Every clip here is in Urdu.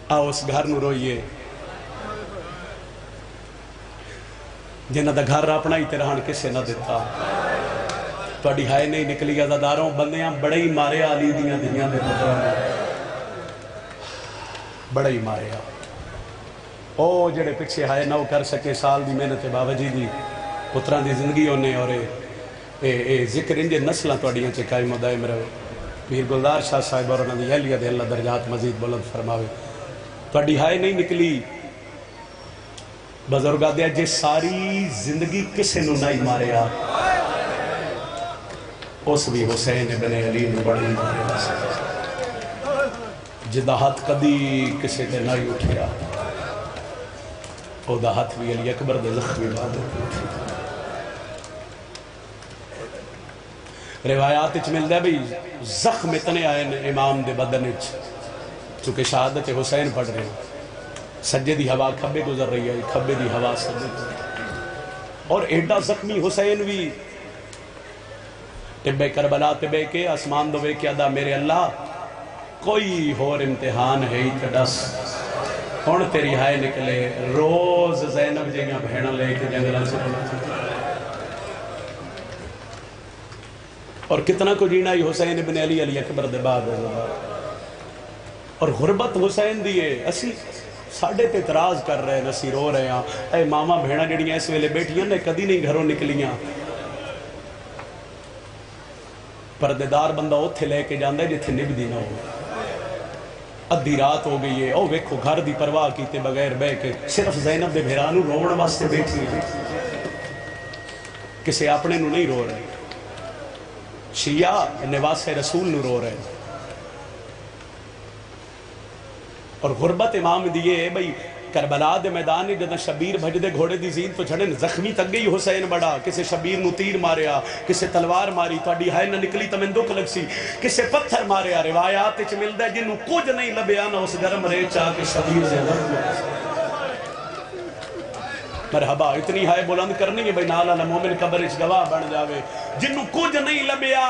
آؤ اس گھر نو روئیے جنہ دا گھر اپنا ہی تیرہان کسے نہ دیتا تھوڑی ہائے نہیں نکلی عزاداروں بندیاں بڑے ہی مارے علی دیاں دنیا دے پتران بڑے ہی مارے او جڑے پچھے ہائے نہ کر سکے سال دی محنت باوجی دی پتران دی زندگی ہونے اور ذکر انجے نسلہ توڑیاں چکائی مدائم رہے پیر گلدار شاہ صاحب اور انہوں نے اہلیہ دے اللہ درجات مزید بلند فرماوے توڑی ہائے نہیں نکلی بزرگاں دیا جے ساری زندگی کسے نو نہیں مارے اس بھی حسین ابن علی نے بڑی مارے جدہ ہاتھ کدی کسے تے نہیں اٹھیا او دا ہاتھ بھی علی اکبر دے زخمی بادت اٹھیا روایات اچھ مل دے بھی زخم اتنے آئے امام دے بدنچ چونکہ شہادت حسین پڑھ رہے ہیں سجدے دی ہوا کھبے گزر رہی ہے کھبے دی ہوا سجدے گزر رہی ہے اور ایڈا زخمی حسین بھی طبِ کربلا طبِ کے آسمان دوے کے ادا میرے اللہ کوئی اور امتحان ہے ہی تڈس ہون تیری ہائے نکلے روز زینب جنگا بھیڑا لے کے جنگلہ سے بلا اور کتنا کو جینا ہی حسین ابن علی علی اکبر دے بعد اور غربت حسین دیئے اسی ساڑھے تے اعتراض کر رہے ہیں نسی رو رہے ہیں اے ماما بھیڑا جڑیاں اس ویلے بیٹھیاں نے کدی نہیں گھروں نکلیاں پردیدار بندہ اتھے لے کے جاندہ ہے جتھے نب دی نہ ہو ادھی رات ہو گئی ہے او ویکھو گھر دی پرواہ کیتے بغیر بے کے صرف زینب دے بھیرانو روڑ واسطے بیٹھی ہیں کسے اپنے نو نہیں رو رہے شیعہ نواس رسول نو رو رہے اور غربت امام دیئے ہے بھئی کربلا دے میدان نے جدہ شبیر بھج دے گھوڑے دی زین تو چھڑے زخمی تک گئی حسین بڑا کسے شبیر نو تیر ماریا کسے تلوار ماری توڑی ہائے نہ نکلی تو من دکھ لگ سی کسے پتھر ماریا روایات اچھ مل دے جنہوں کچھ نہیں لبیا نہ اس گرم رے چاہ کے شبیر سے لگ مرحبا اتنی ہائے بلند کرنی ہے بھئی نالا مومن قبر اچھ گواہ بڑھ جاوے جنہوں کچھ نہیں لبیا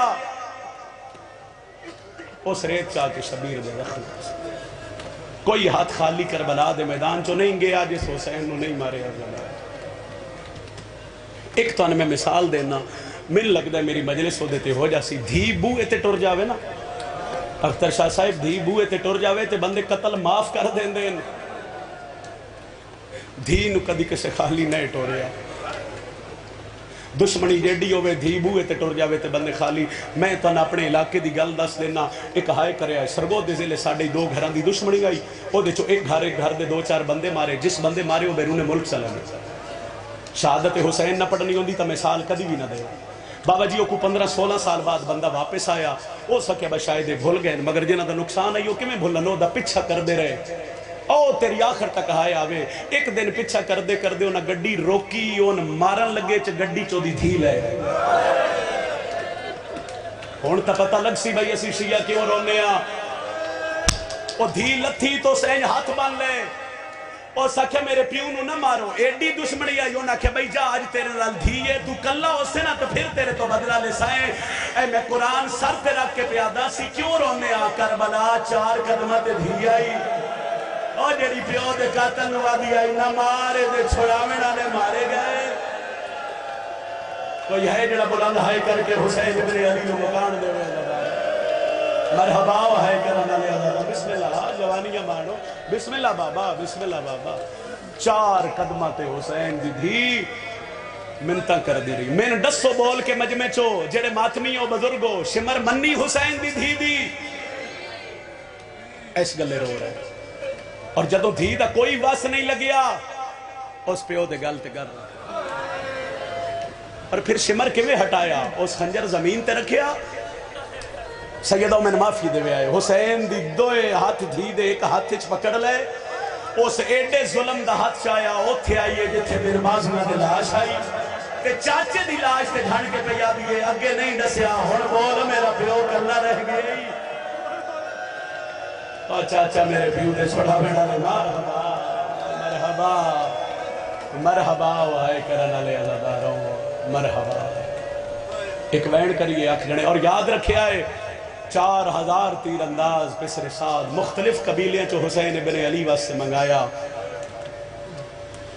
اس ریت چاہ کے شبیر دے رکھ لگ کوئی ہاتھ خالی کربلا دے میدان چو نہیں گیا جس حسین نو نہیں مارے ایک تو انہیں میں مثال دینا من لگ دے میری مجلس ہو دیتے ہو جاسی دھی بو ایتے ٹور جاوے نا اختر شاہ صاحب دھی بو ایتے ٹور جاوے تے بندے قتل معاف کر دیں دیں دھی نو کدی کسے خالی نہیں ٹوریا دشمنی جیڈی ہوئے دھی بوئے تے ٹور جاوے تے بندے خالی میں تو اپنے علاقے دی گل دس دینا ایک ہائے کرے آئے سرگو دے زلے ساڑھے دو گھران دی دشمنی گئی او دے چو ایک گھر دے دو چار بندے مارے جس بندے مارے وہ بیرون ملک چلے گئے شہادت حسین نہ پڑھنی ہوندی تا مثال کدی بھی نہ دے بابا جیوں کو 15-16 سال بعد بندہ واپس آیا او سکے با شاید بھول گئے مگر جنہ دا نقصان آئیو کہ میں بھولنو دا پچھا کر دے رہے او تیری آخر تک آئے آوے ایک دن پچھا کر دے انہا گڑی روکی انہا مارن لگے چا گڑی چو دی دھی لے ہون تا پتہ لگ سی بھائی اسی شیعہ کیوں رونے او دھی لتھی تو سینج ہاتھ بان لے او سکھے میرے پیونو نہ مارو ایڈی دشمنی آئیو نہ کہ بھائی جا آج تیرے لال دھیئے تو کلہ ہو سے نہ تو پھر تیرے تو بدلہ لے سائیں اے میں قرآن سر پہ رکھ کے پیادہ سی کیوں رونے کربلا 4 قدمت دھی آئی او جیڑی پیو دے قاتل نوادی آئی نہ مارے دے چھوڑاویں نہ مارے گئے کوئی ہے جڑا بلند ہائے کر کے حسین ابن علی کو مکان دے ہوئے مرحبا ہے کرنا لے اللہ بسم اللہ جوانیاں مانو بسم اللہ بابا بسم اللہ بابا 4 قدمات حسین دی دھی منتہ کر دی رہی میں نے ڈسو بول کے مجمع چو جڑے ماتمی ہو بزرگو شمر منی حسین دی دھی دی ایس گلے رو رہے اور جدو دھی دا کوئی واس نہیں لگیا اس پہ او دے گل تے گر اور پھر شمر کیویں ہٹایا اس خنجر زمین تے رکھیا سیدہ میں معافی دے آئے حسین دی دوئے ہاتھ دھی دے ایک ہاتھ چ پکڑ لے اس ایڈے ظلم دا ہاتھ چایا اوتھے آئیے جتھے میرے بازو دے لاش آئی تے چاچے دی لاش تے ڈھانڈ کے پیا دیئے اگے نہیں ڈسیا ہن بول میرا پیو کرنا رہ گئی اور چاچا میرے پیو دے چھوڑا بیڑا لے مرحبا مرحبا مرحبا وائے کرنا لے عزاداروں مرحبا ایک وین کریے آنکھ جنے اور یاد رکھے آئے 4000 تیر انداز پسر سعد مختلف قبیلیاں چو حسین ابن علی واسطے منگایا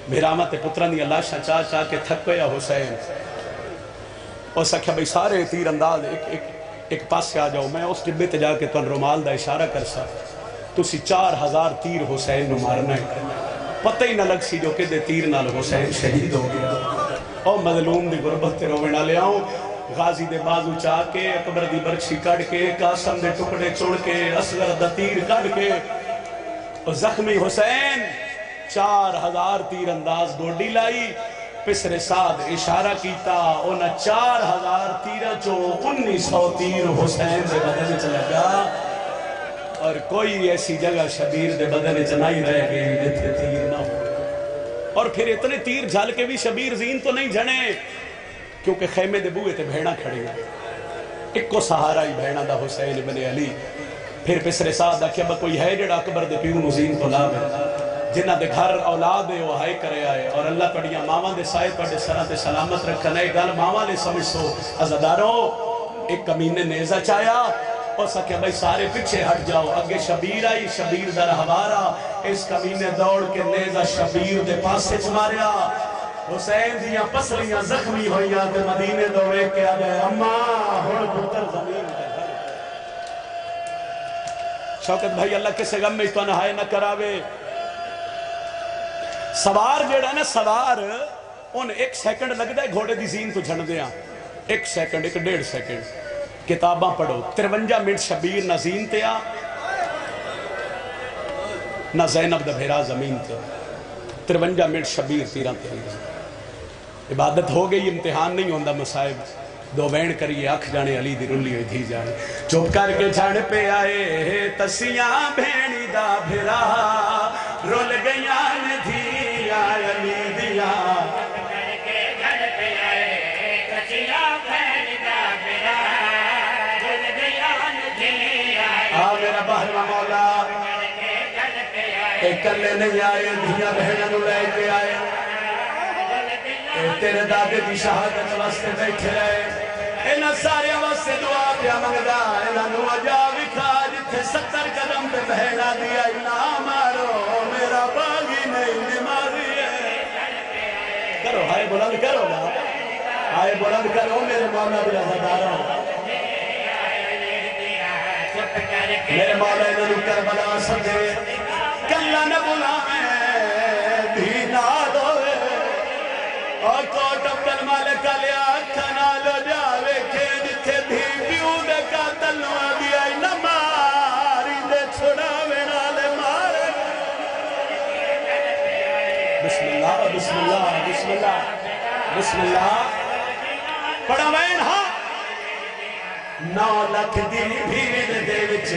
بھیرامت پتران دی اللہ شاہ چاہ چاہ کے تھک گیا حسین اور سکھیا بھئی سارے تیر انداز ایک پاس سے آ جاؤ میں اس ٹبے تے جا کے تن رومال دا اشارہ کر سا تسی 4000 تیر حسین نو مارنا ہے پتہ ہی نہ لگ سی جو کہ دے تیر نال حسین شہید ہو گیا اور مظلوم دی غربت تے روینا لے آؤں غازی دے بازو چاہ کے اکبر دی برچھی کڑ کے قاسم دے ٹکڑے چڑ کے اصغر دا تیر کڑ کے اور زخمی حسین 4000 تیر انداز گوڑی لائی پسر سعد اشارہ کیتا انہا 4000 تیرہ جو 1900 تیر حسین دے بدن چلا گا اور کوئی ایسی جگہ شبیر دے بدن چنائی رہ گئی جتنے تیر نہ ہو اور پھر اتنے تیر جھال کے بھی شبیر زین تو نہیں جھنے کیونکہ خیمے دے بوئے تے بھیڑا کھڑی ہیں ایک کو سہارا ہی بھیڑا دا حسین ابن علی پھر پسر سعد دا کیا کوئی ہے جڑا اکبر دے پیو نزین تو لا ہے جنہ دے گھر اولاد ہے وہ ہائی کرے آئے اور اللہ پڑھیا ماما دے سائے پڑھے سرہ دے سلامت رکھنا ہے گل ماما نے سمجھ سو عزداروں ایک کمینے نیزہ چایا اور سکے بھائی سارے پچھے ہٹ جاؤ اگے شبیر آئی شبیر در ہوارا اس کمینے دوڑ کے نیزہ شبیر دے پاسے چماریا حسین دیاں پسلیاں زخمی ہوئیاں دے مدینے دوڑے کے آگئے اماں ہوڑ پتر زمین ہے شوکت بھائی اللہ کے سے غم میں تو نہائے نہ کراوے سوار جیڑا نا سوار ان 1 سیکنڈ لگ دے گھوڑے دی زین تو جھڑ دیا 1 سیکنڈ 1.5 سیکنڈ کتاباں پڑھو 53 منٹ شبیر نہ زین تے آ نہ زینب دا بھیرا زمین تے 53 منٹ شبیر تیران تے عبادت ہو گئی امتحان نہیں ہوندہ مصائب دو وین کریے اکھ جانے علی دی رلی ہوئی دھی جانے چپ کر کے جھڑ پہ آئے تسیاں بھینی دا بھیرا رول گیان دھی علی دیا میرا بہرہ مولا ایک کلے نہیں آئے دھیاں بہنوں لے کے آئے تیرے دادے دی شہادت واسطے بیٹھے رہے انہاں سارے واسطے دعا پیا منگدا انہاں نو اجا وکھا جتھے 70 قدم پہ بہنا دیا نہ مارو میرا باغی نہیں نمازی ہے کرو ہائے بلند کرو نا ہائے بلند کرو میرے مولا بھی عزاداروں میرے مولا انہوں کربلا سدے کلا نہ بلاویں دھینا دوے اور کوٹ عبد المالک لیا کھنا لو جاوے کہ جتھے دھی پیو دے قاتل نو دیا نہ ماری دے چھڑا وینا لے مارے بسم اللہ بسم اللہ بسم اللہ بسم اللہ پڑھا وین ہاں 9 لاکھ دی بھیڑ دے وچ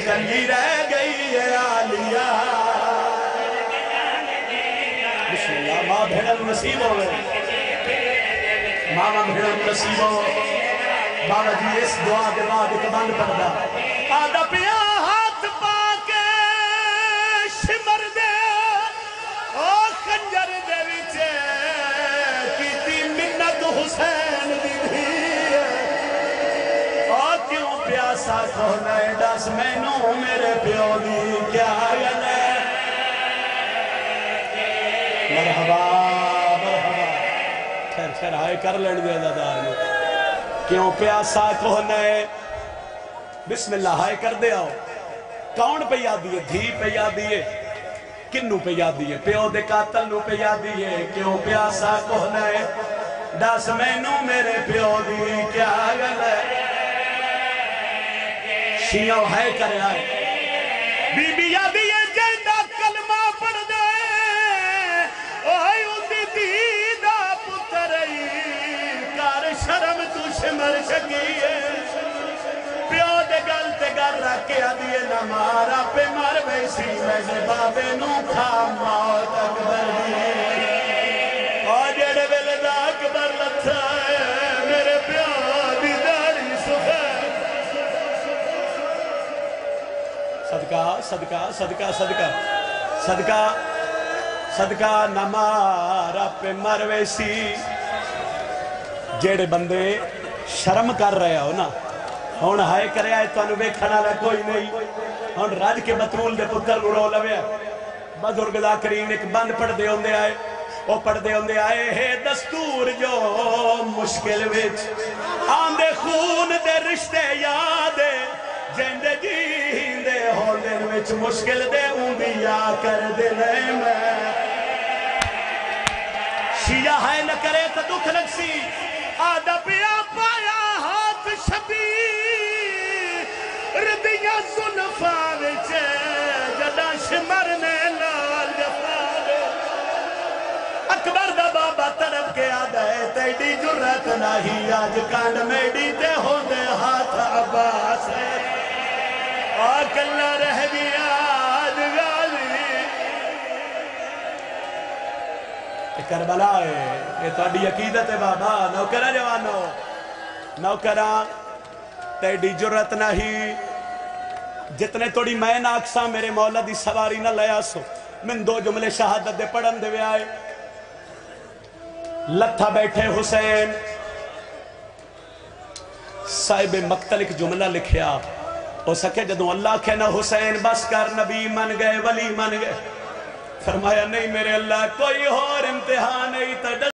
کلی رہ گئی ہے آلیا بسم اللہ ماں بھیڑن نصیب ہو گئے ماما بھیڑن نصیب ہو بابا جی اس دعا دے بعد ایک بند پڑھا آدھا پیا ہاتھ پاکے شمر دے او خنجر دے وچ کیتی منت حسین دی پیاسا کھونا ہے دس مینوں میرے پیو دی کیا گل ہے مرحبا مرحبا خیر آئے کر لڑ دے عزادار میں کیوں پیاسا کھونا ہے بسم اللہ آئے کر دے آؤ کون پہ یاد دیئے دھی پہ یاد دیئے کنو پہ یاد دیئے پیو دے قاتل نو پہ یاد دیئے کیوں پیاسا کھونا ہے دس مینوں میرے پیو دی کیا گل ہے شیعہ ہے کرے آئے بی بی یادی یہ جیندہ کلمہ پڑھ دے اوہی اندی دیدہ پترئی کار شرم تو شمر شکیے پیو دے گل رکھ کے آدھیے نہ مارا پہ مر بیسی میں بابے نو کھا موت اکبر دیئے اور جڑے ویلدہ اکبر لتھا ہے میرے پیو دی داری سخیر صدقہ صدقہ صدقہ صدقہ صدقہ صدقہ نمارا پہ مرویسی جیڑے بندے شرم کر رہے ہو نا ہن ہائے کریا تانوں ویکھن والا کوئی نہیں ہن رج کے بتول دے پتر رو لویا بزرگ ذاکرین ایک بند پڑھدے ہوندے آئے وہ پڑھدے ہوندے آئے ہے دستور جو مشکل وچ آندے خون دے رشتے یاد جیندے جیندے ہوندے وچ مشکل دے اوندی یا کر دے میں شیعہ ہے نہ کرے تو دکھ لگ سی آدھا پیا پایا ہاتھ شبیر ردیاں زلفا وچے جدا شمرنے لال جفاوے اکبر دا بابا طرف کے آدھا ہے تیڑی جرت نہیں آج کانڈ میڈی تے ہوندے ہاتھ عباس ہے آکلہ رہ گیا آج غالی کربلا ہے یہ توڑی عقیدت ہے بابا نوکرہ جوانو نوکرہ تیڑی جرت نہیں جتنے توڑی میں ناکساں میرے مولا دی سواری نہ لیا سو من دو جملے شہادت دے پڑھن دے وے آئے لتھا بیٹھے حسین صاحب مقتل ایک جملہ لکھیا ہو سکے جدوں اللہ کہنا حسین بس کر نبی من گئے ولی من گئے فرمایا نہیں میرے اللہ کوئی اور امتحان نہیں تا